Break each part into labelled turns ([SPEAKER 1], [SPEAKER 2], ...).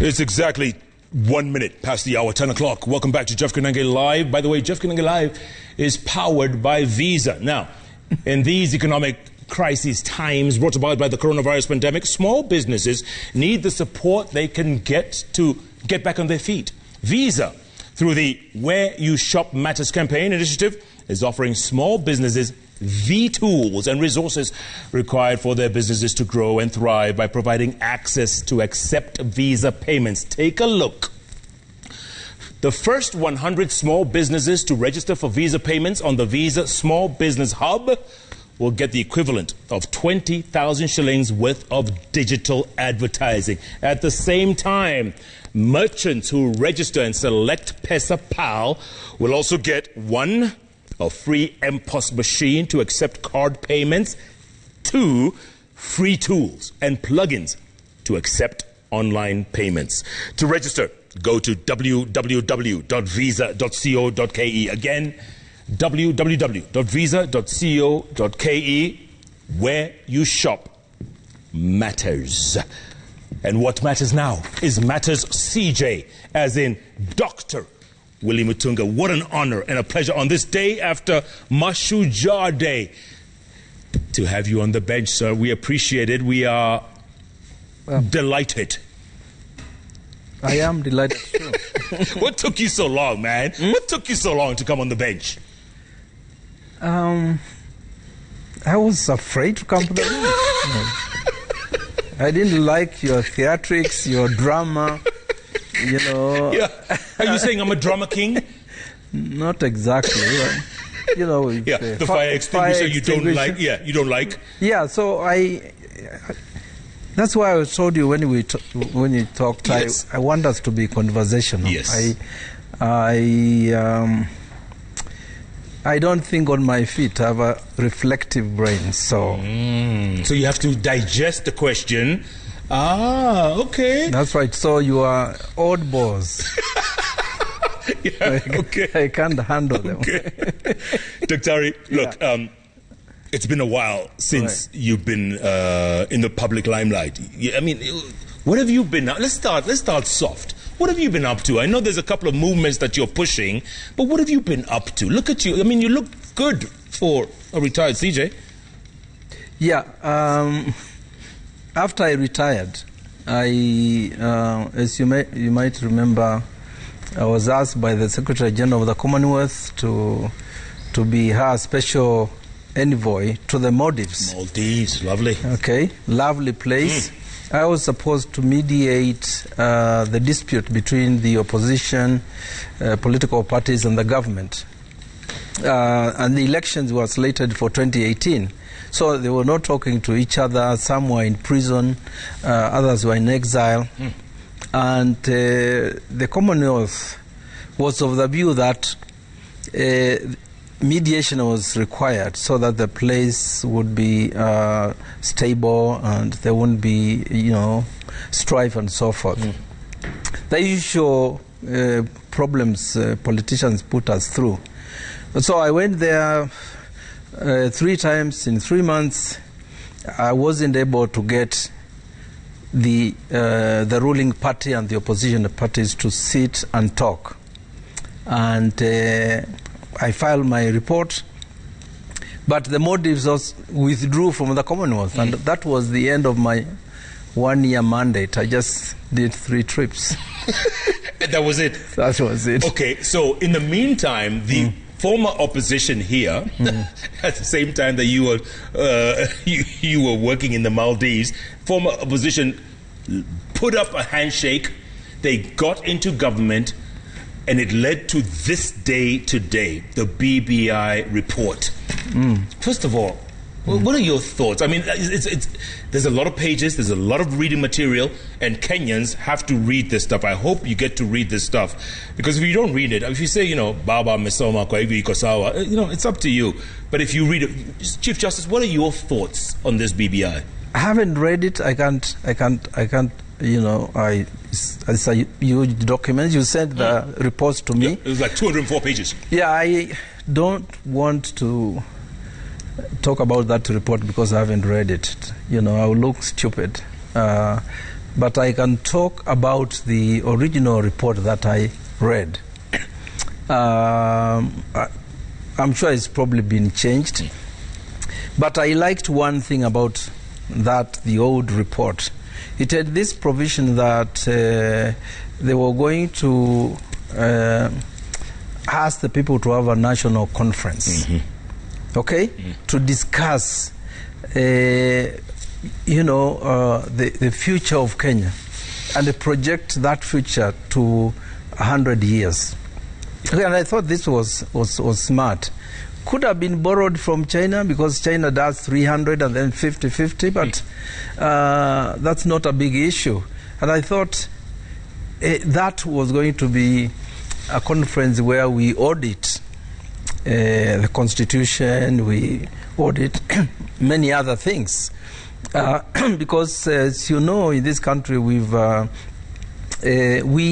[SPEAKER 1] It's exactly 1 minute past the hour, 10 o'clock. Welcome back to JKLIVE Live. By the way, JKLIVE Live is powered by Visa. Now, in these economic crisis times brought about by the coronavirus pandemic, small businesses need the support they can get to get back on their feet. Visa, through the Where You Shop Matters campaign initiative, is offering small businesses the tools and resources required for their businesses to grow and thrive by providing access to accept Visa payments. Take a look. The first 100 small businesses to register for Visa payments on the Visa Small Business Hub will get the equivalent of 20,000 shillings worth of digital advertising. At the same time, merchants who register and select Pesa Pal will also get 1, a free MPOS machine to accept card payments, 2, free tools and plugins to accept online payments. To register, go to www.visa.co.ke. Again, www.visa.co.ke. Where you shop matters. And what matters now is matters CJ, as in Dr. Willy Mutunga. What an honor and a pleasure on this day after Mashujaa Day to have you on the bench, sir. We appreciate it. We are delighted.
[SPEAKER 2] I am delighted too.
[SPEAKER 1] What took you so long, man? What took you so long to come on the bench?
[SPEAKER 2] I was afraid to come to the bench. I didn't like your theatrics, your drama. You know.
[SPEAKER 1] Yeah. Are you saying I'm a drama king?
[SPEAKER 2] Not exactly. You know.
[SPEAKER 1] Yeah. The fire extinguisher you don't like. Yeah. You don't like.
[SPEAKER 2] Yeah. So that's why I told you when you talked.
[SPEAKER 1] Yes.
[SPEAKER 2] I want us to be conversational.
[SPEAKER 1] Yes.
[SPEAKER 2] I don't think on my feet. I have a reflective brain. So.
[SPEAKER 1] So you have to digest the question. Ah, okay.
[SPEAKER 2] That's right. So you are oddballs.
[SPEAKER 1] Yeah, okay.
[SPEAKER 2] I can't handle them.
[SPEAKER 1] Okay. Dr. Look, it's been a while since you've been in the public limelight. I mean, what have you been? Let's start soft. What have you been up to? I know there's a couple of movements that you're pushing, but what have you been up to? Look at you. I mean, you look good for a retired CJ.
[SPEAKER 2] Yeah. After I retired, as you might remember, I was asked by the Secretary General of the Commonwealth to be her special envoy to the Maldives.
[SPEAKER 1] Maldives, lovely.
[SPEAKER 2] Okay, lovely place. I was supposed to mediate the dispute between the opposition, political parties and the government. And the elections were slated for 2018. So they were not talking to each other. Some were in prison, others were in exile. And the Commonwealth was of the view that mediation was required so that the place would be stable and there wouldn't be, strife and so forth. The usual problems politicians put us through. So I went there 3 times in 3 months. I wasn't able to get the ruling party and the opposition parties to sit and talk. And I filed my report, but the Maldives withdrew from the Commonwealth, and that was the end of my 1-year mandate. I just did 3 trips.
[SPEAKER 1] That was it?
[SPEAKER 2] That was it.
[SPEAKER 1] Okay, so in the meantime, the former opposition here, at the same time that you were working in the Maldives, former opposition put up a handshake, they got into government, and it led to this day today, the BBI report. First of all, what are your thoughts? I mean, there's a lot of pages, there's a lot of reading material, and Kenyans have to read this stuff. I hope you get to read this stuff, because if you don't read it, if you say, Baba Mesoma kwa hivi iko sawa, it's up to you. But if you read it, Chief Justice, what are your thoughts on this BBI?
[SPEAKER 2] I haven't read it. I can't. It's a huge document. You sent the reports to me.
[SPEAKER 1] Yeah, it was like 204 pages.
[SPEAKER 2] Yeah, I don't want to talk about that report because I haven't read it. I will look stupid. but I can talk about the original report that I read. I'm sure it's probably been changed, but I liked one thing about the old report. It had this provision that they were going to ask the people to have a national conference, to discuss, the future of Kenya, and they project that future to 100 years. And I thought this was smart. Could have been borrowed from China, because China does 300 and then 50-50, but that's not a big issue. And I thought that was going to be a conference where we audit the Constitution, we audit many other things. Because, as you know, in this country we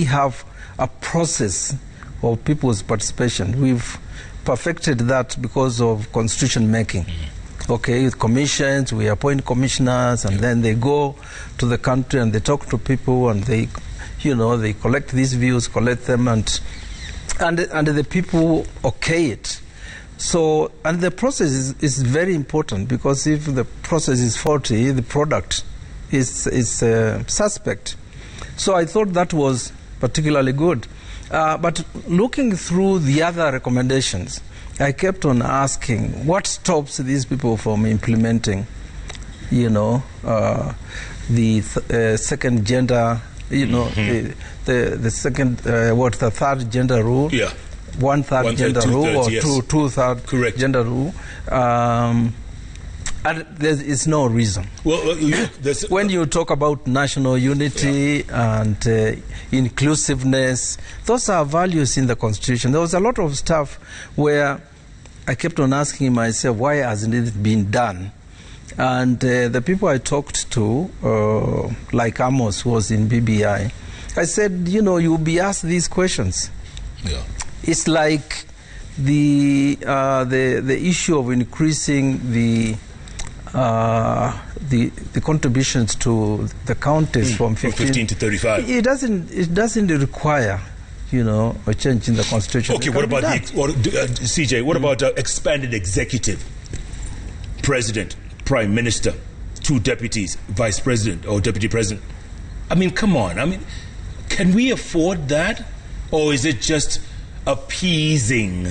[SPEAKER 2] have a process of people's participation. We've perfected that because of constitution making. With commissions, we appoint commissioners, and then they go to the country and they talk to people, and they collect these views, collect them, and the people okay it. So, and the process is very important, because if the process is faulty, the product is suspect. So I thought that was particularly good. But looking through the other recommendations, I kept on asking, what stops these people from implementing, the second gender, the third gender rule? Yeah. One-third gender rule, or yes. Two-third gender rule. And there is no reason. When you talk about national unity and inclusiveness, those are values in the Constitution. There was a lot of stuff where I kept on asking myself, why hasn't it been done? And the people I talked to, like Amos, who was in BBI, I said, you'll be asked these questions. Yeah. It's like the issue of increasing the contributions to the counties from 15 to 35. It doesn't require, a change in the Constitution.
[SPEAKER 1] Okay, what about CJ? What about expanded executive, president, prime minister, 2 deputies, vice president or deputy president? I mean, come on. I mean, can we afford that, or is it just appeasing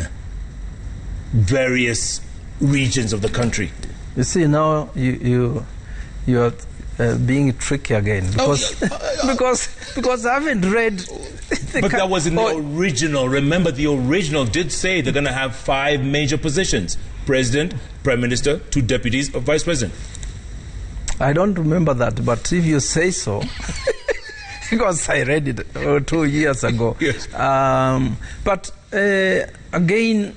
[SPEAKER 1] various regions of the country?
[SPEAKER 2] You see, now you are being tricky again, because I haven't read.
[SPEAKER 1] But that was in the original. Remember, the original did say they're going to have 5 major positions: president, prime minister, 2 deputies, or vice president.
[SPEAKER 2] I don't remember that, but if you say so. Because I read it 2 years ago. Yes. But again,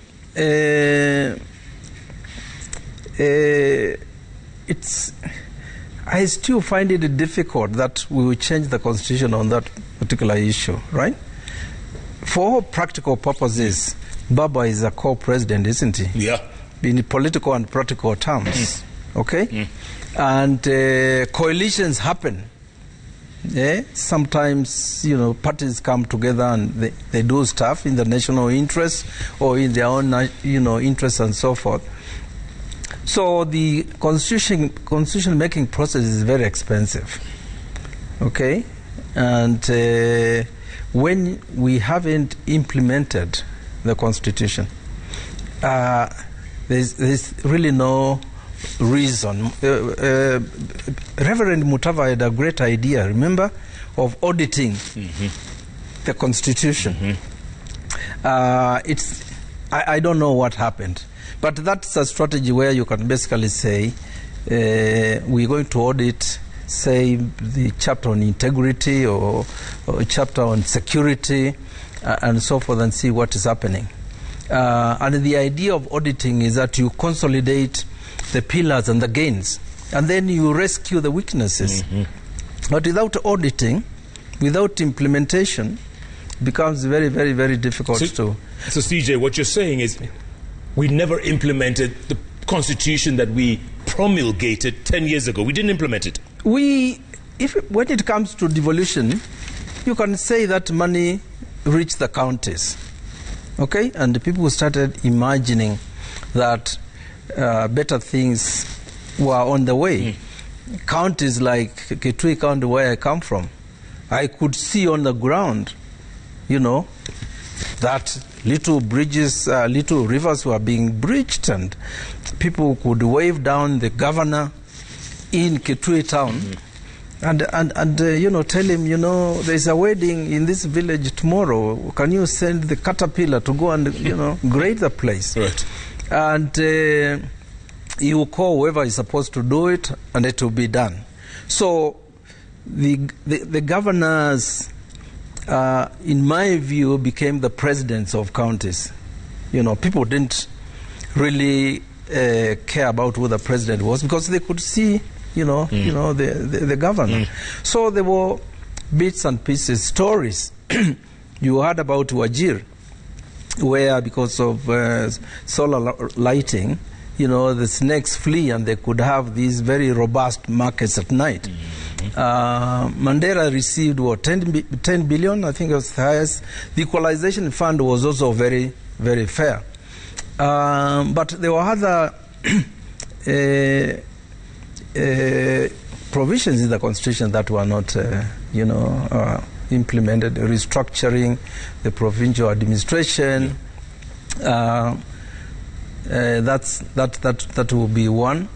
[SPEAKER 2] I still find it difficult that we will change the Constitution on that particular issue, right? For all practical purposes, Baba is a co-president, isn't he? Yeah. In political and practical terms, okay? And coalitions happen. Yeah, sometimes parties come together and they do stuff in the national interest or in their own interests and so forth. So the constitution making process is very expensive. Okay, and when we haven't implemented the Constitution, there's really no reason. Reverend Mutava had a great idea, remember, of auditing the Constitution. I don't know what happened, but that's a strategy where you can basically say we're going to audit, say, the chapter on integrity or a chapter on security and so forth, and see what is happening. And the idea of auditing is that you consolidate the pillars and the gains, and then you rescue the weaknesses. But without auditing, without implementation, it becomes very, very, very difficult to. So
[SPEAKER 1] CJ, what you're saying is we never implemented the Constitution that we promulgated 10 years ago. We didn't implement it.
[SPEAKER 2] We when it comes to devolution, you can say that money reached the counties, okay? And people started imagining that better things were on the way. Counties like Kitui County, where I come from, I could see on the ground, that little bridges, little rivers were being bridged, and people could wave down the governor in Kitui town and tell him, there's a wedding in this village tomorrow. Can you send the caterpillar to go and, grade the place?
[SPEAKER 1] Right.
[SPEAKER 2] And you call whoever is supposed to do it, and it will be done. So the governors, in my view, became the presidents of counties. People didn't really care about who the president was, because they could see, the governor. So there were bits and pieces, stories. You heard about Wajir, where because of solar lighting, the snakes flee, and they could have these very robust markets at night. Mandela received 10 billion, I think it was the highest. The equalization fund was also very, very fair. But there were other provisions in the constitution that were not, implemented. Restructuring the provincial administration. That will be one.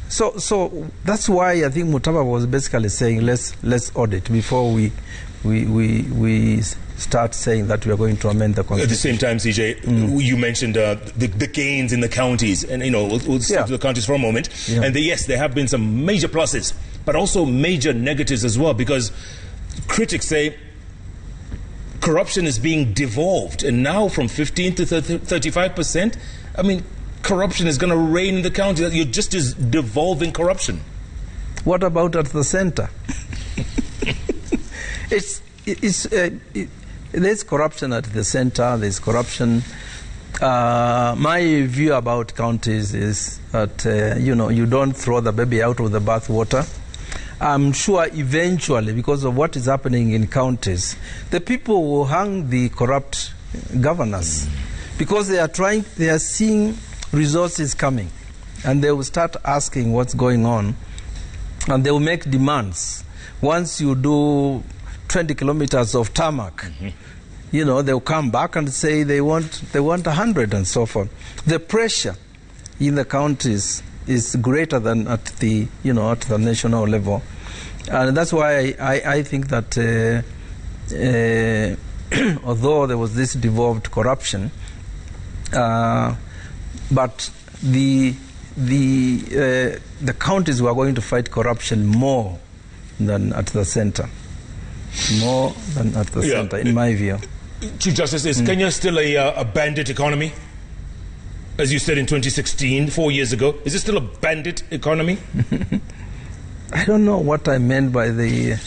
[SPEAKER 2] So that's why I think Mutaba was basically saying let's audit before we start saying that we are going to amend the constitution.
[SPEAKER 1] At the same time, CJ, you mentioned the gains in the counties, and we'll stick to the counties for a moment. Yeah. And yes, there have been some major pluses, but also major negatives as well, because critics say corruption is being devolved, and now from 15 to 35%. I mean, corruption is going to reign in the county. You're just as devolving corruption.
[SPEAKER 2] What about at the center? There's corruption at the center. There's corruption. My view about counties is that you don't throw the baby out with the bathwater. I'm sure eventually, because of what is happening in counties, the people will hang the corrupt governors, because they are seeing resources coming, and they will start asking what's going on, and they will make demands. Once you do 20 kilometers of tarmac, they'll come back and say they want 100 and so forth. The pressure in the counties is greater than at the national level, and that's why I think that although there was this devolved corruption, but the counties were going to fight corruption more than at the center. More than at the center, in my view.
[SPEAKER 1] Chief Justice, is Kenya still a bandit economy? As you said in 2016, 4 years ago. Is it still a bandit economy?
[SPEAKER 2] I don't know what I meant by the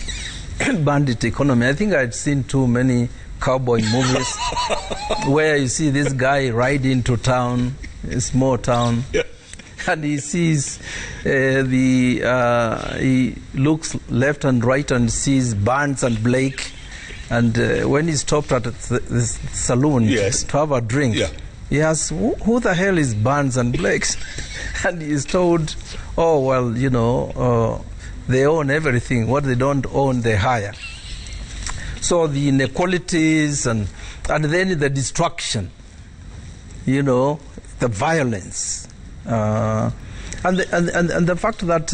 [SPEAKER 2] bandit economy. I think I'd seen too many cowboy movies where you see this guy ride into town, a small town, and he sees he looks left and right and sees Barnes and Blake, and when he stopped at the saloon to have a drink, he asks, who the hell is Barnes and Blake? And he is told, oh well, they own everything. What they don't own, they hire. So the inequalities and then the destruction, the violence, and the fact that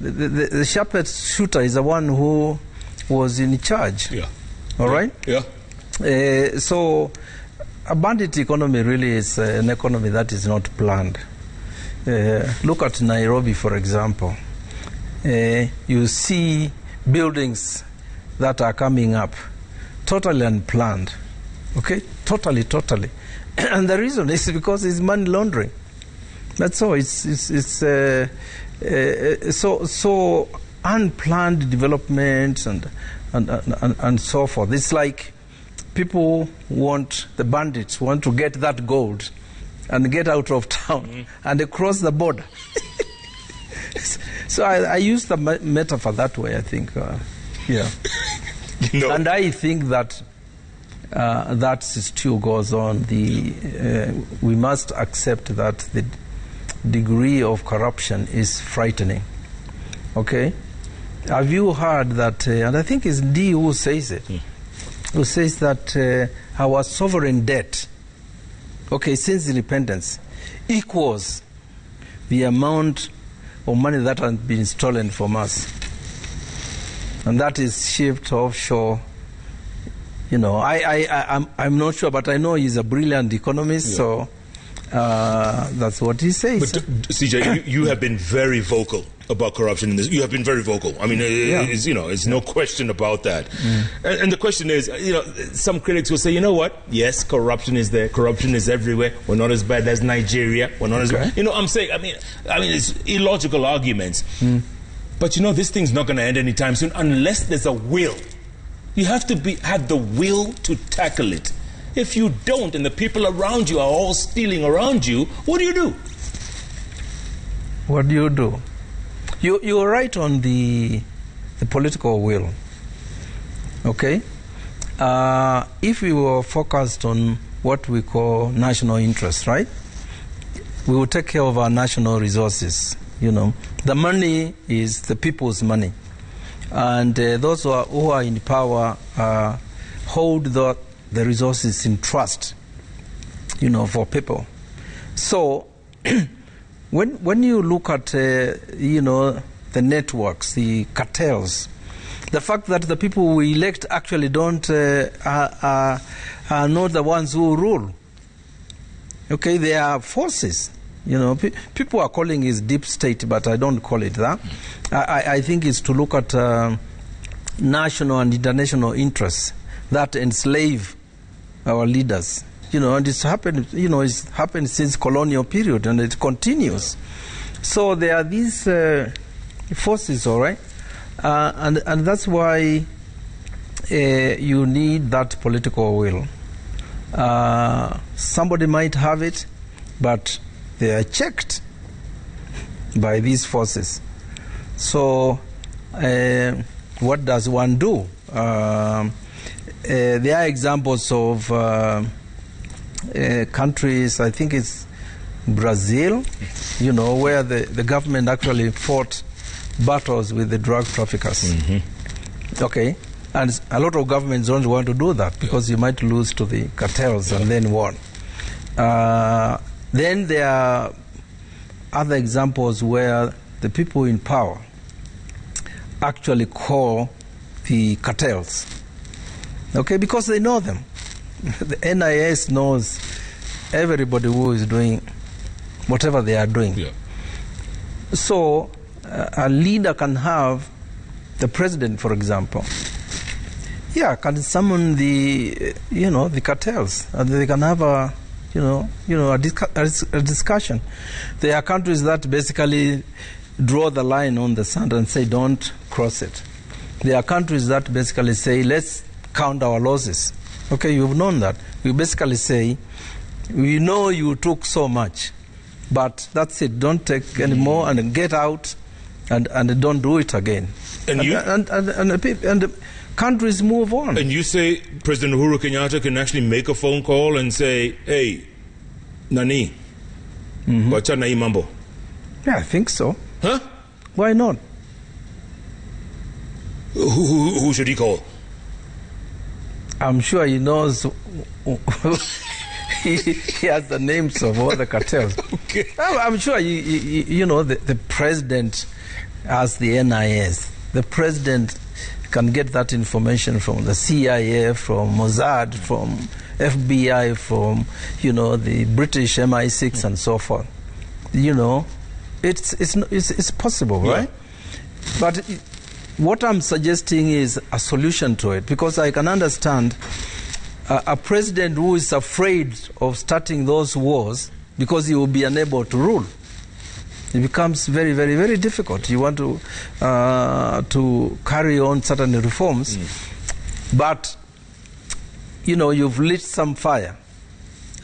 [SPEAKER 2] the sharpest shooter is the one who was in charge. All right? So a bandit economy really is an economy that is not planned. Look at Nairobi, for example. You see buildings that are coming up, totally unplanned. Okay? Totally. And the reason is because it's money laundering. That's all. It's so unplanned developments and so forth. It's like the bandits want to get that gold and get out of town and cross the border. So I use the metaphor that way, I think. Yeah.
[SPEAKER 1] No.
[SPEAKER 2] And I think that that still goes on. We must accept that the degree of corruption is frightening. Okay? Have you heard that, and I think it's D who says it, who says that our sovereign debt, okay, since independence, equals the amount of money that has been stolen from us. And that is shipped offshore. You know, I'm not sure, but I know he's a brilliant economist, so that's what he says.
[SPEAKER 1] But CJ, you have been very vocal about corruption in this. You have been very vocal. I mean, it's no question about that. And the question is, some critics will say, you know what? Yes, corruption is there. Corruption is everywhere. We're not as bad as Nigeria. We're not as, I'm saying, I mean, it's illogical arguments. But this thing's not going to end anytime soon unless there's a will. You have to have the will to tackle it. If you don't, and the people around you are all stealing around you, what do you do?
[SPEAKER 2] What do you do? You're right on the political will. Okay? If we were focused on what we call national interest, right? We will take care of our national resources. The money is the people's money. And those who are in power hold the resources in trust, for people. So when you look at, the networks, the cartels, the fact that the people we elect actually don't are not the ones who rule. Okay, they are forces. People are calling it deep state, but I don't call it that. I think it's to look at national and international interests that enslave our leaders. And it's happened. It's happened since colonial period, and it continues. So there are these forces, all right, and that's why you need that political will. Somebody might have it, but they are checked by these forces. So what does one do? There are examples of countries, I think it's Brazil, where the government actually fought battles with the drug traffickers. Okay? And a lot of governments don't want to do that because you might lose to the cartels and then what? Then there are other examples where the people in power actually call the cartels, okay, because they know them. The NIS knows everybody who is doing whatever they are doing. Yeah. So a leader can have the president, for example, can summon the cartels, and they can have a discussion. There are countries that basically draw the line on the sand and say, don't cross it. There are countries that basically say, let's count our losses. Okay, you've known that. We basically say, we know you took so much, but that's it. Don't take any more and get out and don't do it again. And countries move on.
[SPEAKER 1] And you say President Uhuru Kenyatta can actually make a phone call and say, hey, Nani, wachana hii mambo?
[SPEAKER 2] Yeah, I think so.
[SPEAKER 1] Huh?
[SPEAKER 2] Why not?
[SPEAKER 1] Who should he call?
[SPEAKER 2] I'm sure he knows. He has the names of all the cartels.
[SPEAKER 1] Okay.
[SPEAKER 2] I'm sure the president has the NIS. The president can get that information from the CIA, from Mossad, from FBI, from the British MI6 and so forth. It's possible, right? But what I'm suggesting is a solution to it, because I can understand a president who is afraid of starting those wars because he will be unable to rule. It becomes very, very, very difficult. You want to carry on certain reforms, but you've lit some fire,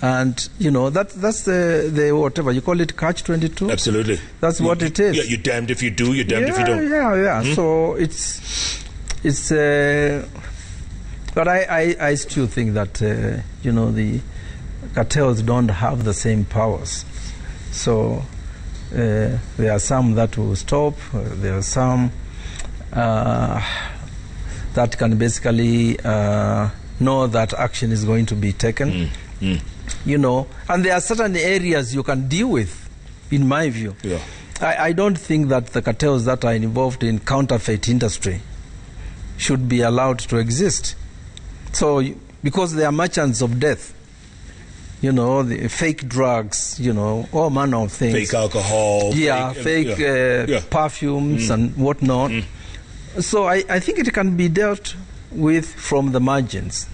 [SPEAKER 2] And, you know, that's the whatever, you call it catch-22?
[SPEAKER 1] Absolutely.
[SPEAKER 2] That's what it is.
[SPEAKER 1] Yeah, you're damned if you do, you're damned if you don't.
[SPEAKER 2] Yeah. So it's but I still think that, you know, the cartels don't have the same powers. So there are some that will stop, there are some that can basically know that action is going to be taken. You know, and there are certain areas you can deal with, in my view.
[SPEAKER 1] Yeah.
[SPEAKER 2] I don't think that the cartels that are involved in counterfeit industry should be allowed to exist. So, because they are merchants of death, you know, the fake drugs, you know, all manner of things.
[SPEAKER 1] Fake alcohol.
[SPEAKER 2] Fake perfumes and whatnot. So I think it can be dealt with from the margins.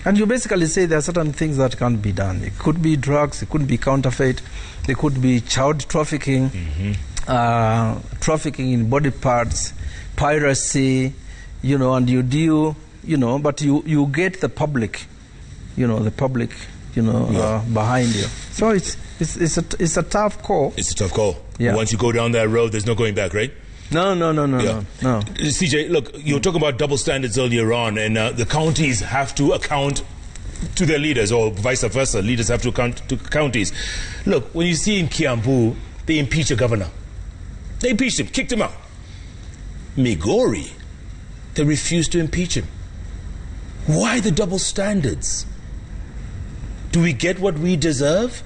[SPEAKER 2] And you basically say there are certain things that can't be done. It could be drugs, it could be counterfeit, it could be child trafficking, trafficking in body parts, piracy, you know, and you deal, you know, but you get the public, you know, behind you. So it's a tough call.
[SPEAKER 1] It's a tough call.
[SPEAKER 2] Yeah.
[SPEAKER 1] Once you go down that road, there's no going back, right?
[SPEAKER 2] No.
[SPEAKER 1] CJ, look, you were talking about double standards earlier on, and the counties have to account to their leaders, or vice versa. Leaders have to account to counties. Look, when you see in Kiambu, they impeach a governor. They impeached him, kicked him out. Migori, they refused to impeach him. Why the double standards? Do we get what we deserve?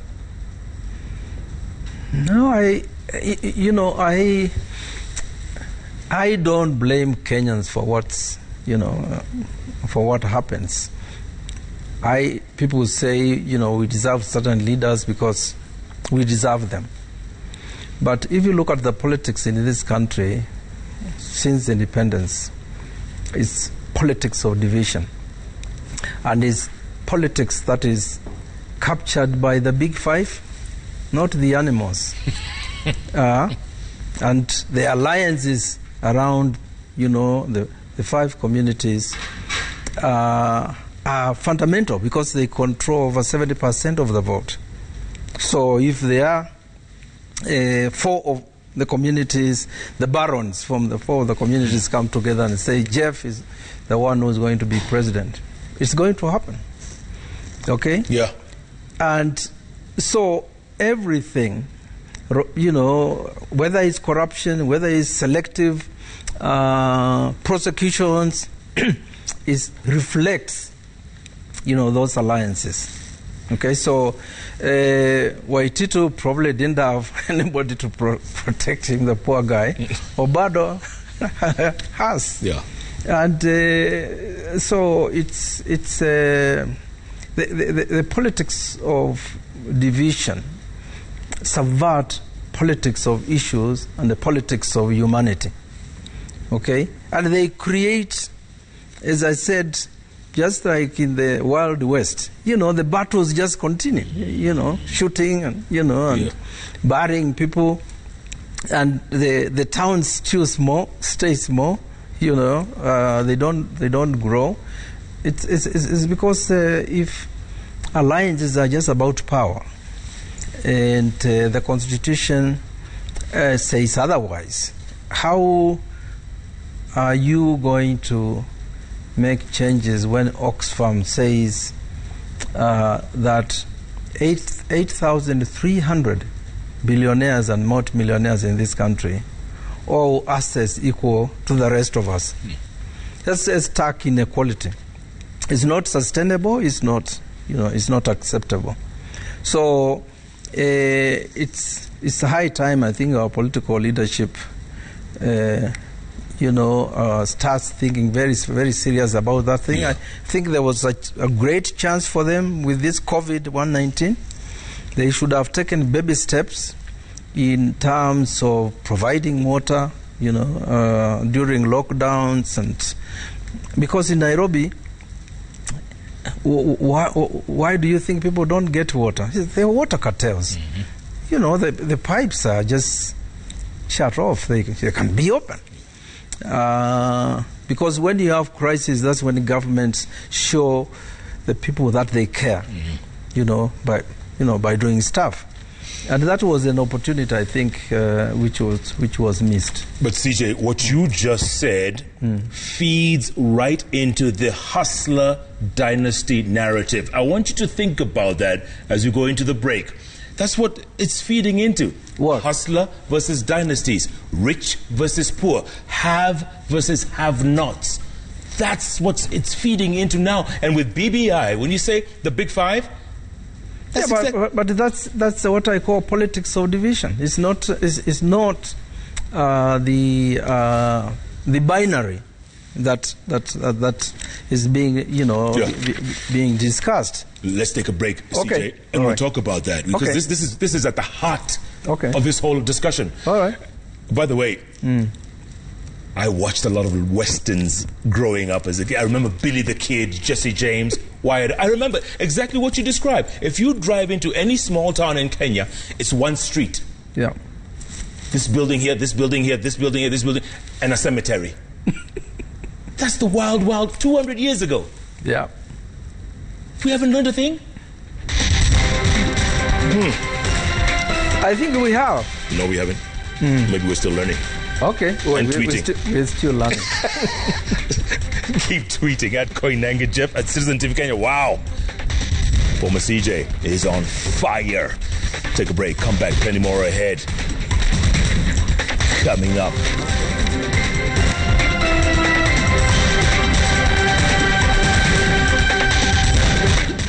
[SPEAKER 2] No, I don't blame Kenyans for for what happens. People say, you know, we deserve certain leaders because we deserve them. But if you look at the politics in this country since independence, it's politics of division. And it's politics that is captured by the big five, not the animals. And the alliances around, you know, the five communities are fundamental because they control over 70% of the vote. So if there are four of the communities, the barons from the four of the communities come together and say Jeff is the one who's going to be president, it's going to happen. Okay?
[SPEAKER 1] Yeah. And
[SPEAKER 2] so everything, you know, whether it's corruption, whether it's selective prosecutions, reflects, you know, those alliances. Okay, so Waititu probably didn't have anybody to protect him, the poor guy. Obado has.
[SPEAKER 1] Yeah.
[SPEAKER 2] And so it's the politics of division subvert politics of issues and the politics of humanity. Okay? And they create, as I said, just like in the Wild West, you know, the battles just continue, you know, shooting and, you know, and burying people. And the towns still small, stay small, you know, they don't grow. It's because if alliances are just about power, and the Constitution says otherwise, how are you going to make changes when Oxfam says that 8,300 billionaires and multimillionaires in this country, all assets equal to the rest of us? That's a stark inequality. It's not sustainable. It's not, you know, it's not acceptable. So it's high time, I think, our political leadership, you know, starts thinking very, very serious about that thing. Yeah. I think there was a great chance for them with this COVID-19. They should have taken baby steps in terms of providing water, you know, during lockdowns, and because in Nairobi, why do you think people don't get water? There are water cartels. You know, the pipes are just shut off. They can be open. Because when you have crisis, that's when governments show the people that they care. by doing stuff. And that was an opportunity, I think, which was missed.
[SPEAKER 1] But CJ, what you just said feeds right into the hustler dynasty narrative. I want you to think about that as we go into the break. That's what it's feeding into.
[SPEAKER 2] What?
[SPEAKER 1] Hustler versus dynasties. Rich versus poor. Have versus have-nots. That's what it's feeding into now. And with BBI, when you say the big five,
[SPEAKER 2] but that's what I call politics of division. It's not the binary that is being being discussed.
[SPEAKER 1] Let's take a break, CJ,
[SPEAKER 2] okay.
[SPEAKER 1] and we'll talk about that, because this is at the heart of this whole discussion.
[SPEAKER 2] All right.
[SPEAKER 1] By the way, I watched a lot of westerns growing up as a kid. I remember Billy the Kid, Jesse James, Wyatt. I remember exactly what you described. If you drive into any small town in Kenya, it's one street.
[SPEAKER 2] Yeah.
[SPEAKER 1] This building here, this building here, this building here, this building, and a cemetery. That's the wild, wild 200 years ago.
[SPEAKER 2] Yeah.
[SPEAKER 1] We haven't learned a thing?
[SPEAKER 2] I think we have.
[SPEAKER 1] No, we haven't. Maybe we're still learning.
[SPEAKER 2] Okay. Well,
[SPEAKER 1] And tweeting.
[SPEAKER 2] We're still learning.
[SPEAKER 1] Keep tweeting at Koinange Jeff at Citizen TV Kenya. Wow. Former CJ is on fire. Take a break. Come back. Plenty more ahead. Coming up.